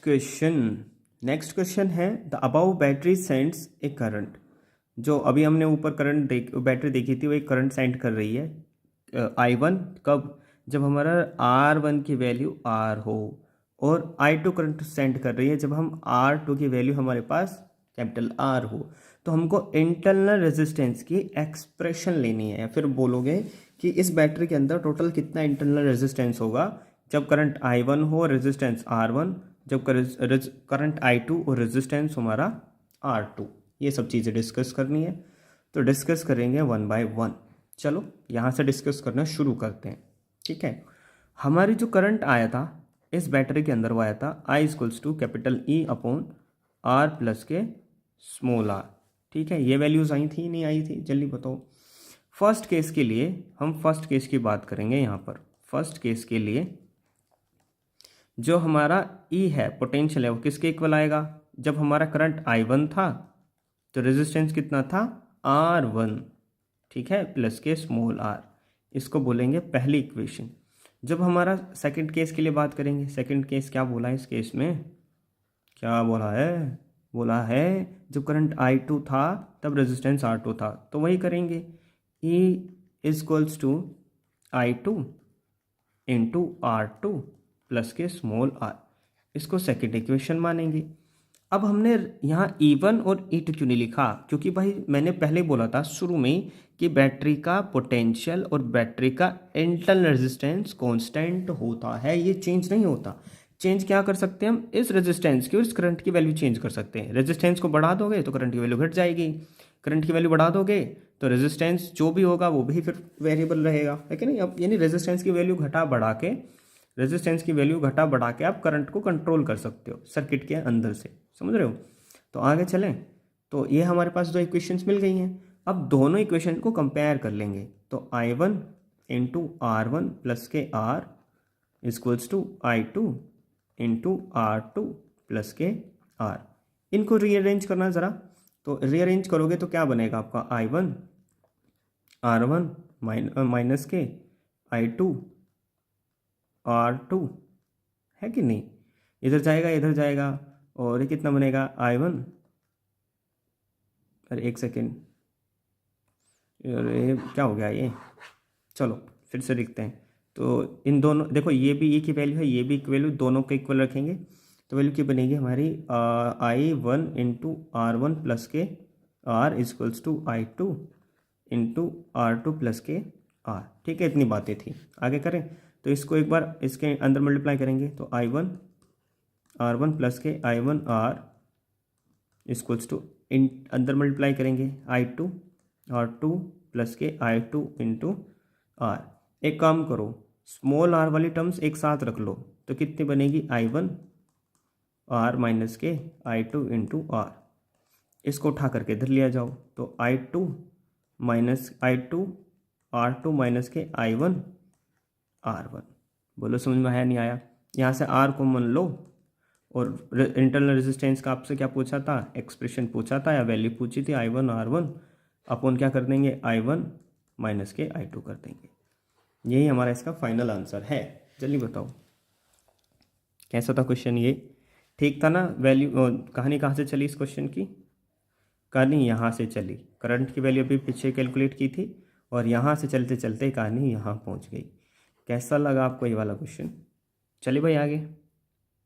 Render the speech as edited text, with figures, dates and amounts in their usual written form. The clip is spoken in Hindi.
नेक्स्ट क्वेश्चन है the above battery sends A current. जो अभी हमने ऊपर बैटरी देखी थी वो एक करंट सेंड कर रही है I1 कब, जब हमारा R1 की वैल्यू R हो, और I2 करंट सेंड कर रही है जब हम R2 की वैल्यू हमारे पास कैपिटल R हो। तो हमको इंटरनल रेजिस्टेंस की एक्सप्रेशन लेनी है, या फिर बोलोगे कि इस बैटरी के अंदर टोटल कितना इंटरनल रेजिस्टेंस होगा जब करंट I1 हो, रेजिस्टेंस R1, जब करंट I2 और रेजिस्टेंस हमारा R2। ये सब चीज़ें डिस्कस करनी है, तो डिस्कस करेंगे वन बाय वन। चलो यहाँ से डिस्कस करना शुरू करते हैं। ठीक है, हमारी जो करंट आया था इस बैटरी के अंदर वो आया था I = capital E upon R plus के स्मॉल r। ठीक है, ये वैल्यूज़ आई थी नहीं आई थी, जल्दी बताओ। फर्स्ट केस के लिए हम फर्स्ट केस की बात करेंगे। यहाँ पर फर्स्ट केस के लिए जो हमारा E है पोटेंशियल है वो किसके इक्वल आएगा, जब हमारा करंट I1 था तो रेजिस्टेंस कितना था R1, ठीक है, प्लस के स्मॉल r। इसको बोलेंगे पहली इक्वेशन। जब हमारा सेकंड केस के लिए बात करेंगे, सेकंड केस क्या बोला है इस केस में, क्या बोला है जब करंट I2 था तब रेजिस्टेंस R2 था, तो वही करेंगे E = I2 × R2 प्लस के स्मॉल r। इसको सेकंड इक्वेशन मानेंगे। अब हमने यहाँ E1 और E2 क्यों नहीं लिखा, क्योंकि भाई मैंने पहले बोला था शुरू में कि बैटरी का पोटेंशियल और बैटरी का इंटरनल रेजिस्टेंस कांस्टेंट होता है, ये चेंज नहीं होता। चेंज क्या कर सकते हैं हम, इस रेजिस्टेंस की और इस करंट की वैल्यू चेंज कर सकते हैं। रेजिस्टेंस को बढ़ा दोगे तो करंट की वैल्यू घट जाएगी, करंट की वैल्यू बढ़ा दोगे तो रेजिस्टेंस जो भी होगा वो भी फिर वेरिएबल रहेगा, है कि नहीं। अब यानी रेजिस्टेंस की वैल्यू घटा बढ़ा के आप करंट को कंट्रोल कर सकते हो सर्किट के अंदर से, समझ रहे हो। तो आगे चलें, तो ये हमारे पास दो इक्वेशंस मिल गई हैं। अब दोनों इक्वेशन को कंपेयर कर लेंगे, तो I1 × R1 प्लस के R = I2 × R2 प्लस के R। इनको रीअरेंज करना ज़रा, तो रीअरेंज करोगे तो क्या बनेगा आपका I1 R1 माइनस के I2 R2, है कि नहीं। इधर जाएगा और ये कितना बनेगा I1, अरे एक सेकेंड, अरे क्या हो गया ये, चलो फिर से लिखते हैं। तो इन दोनों देखो, ये भी E की वैल्यू है, ये भी वैल्यू, दोनों को इक्वल रखेंगे तो वैल्यू क्या बनेगी हमारी I1 × R1 प्लस के R = I2 × R2 प्लस के R। ठीक है, इतनी बातें थी। आगे करें तो इसको एक बार इसके अंदर मल्टीप्लाई करेंगे, तो I1 R1 प्लस के I1 R इन अंदर मल्टीप्लाई करेंगे I2 R2 प्लस के I2 × R। एक काम करो, स्मॉल r वाली टर्म्स एक साथ रख लो, तो कितनी बनेगी I1 R माइनस के I2 × R। इसको उठा करके इधर लिया जाओ, तो I2 R2 माइनस के I1 R1। बोलो समझ में आया नहीं आया। यहाँ से R को मान लो, और इंटरनल रेजिस्टेंस का आपसे क्या पूछा था, एक्सप्रेशन पूछा था या वैल्यू पूछी थी, I1 R1 अपन क्या कर देंगे I1 माइनस के I2 कर देंगे। यही हमारा इसका फाइनल आंसर है। जल्दी बताओ कैसा था क्वेश्चन, ये ठीक था ना। वैल्यू कहानी कहाँ से चली इस क्वेश्चन की, कहानी यहाँ से चली। करंट की वैल्यू अभी पीछे कैलकुलेट की थी और यहाँ से चलते चलते कहानी यहाँ पहुँच गई। कैसा लगा आपको ये वाला क्वेश्चन, चलिए भाई आगे।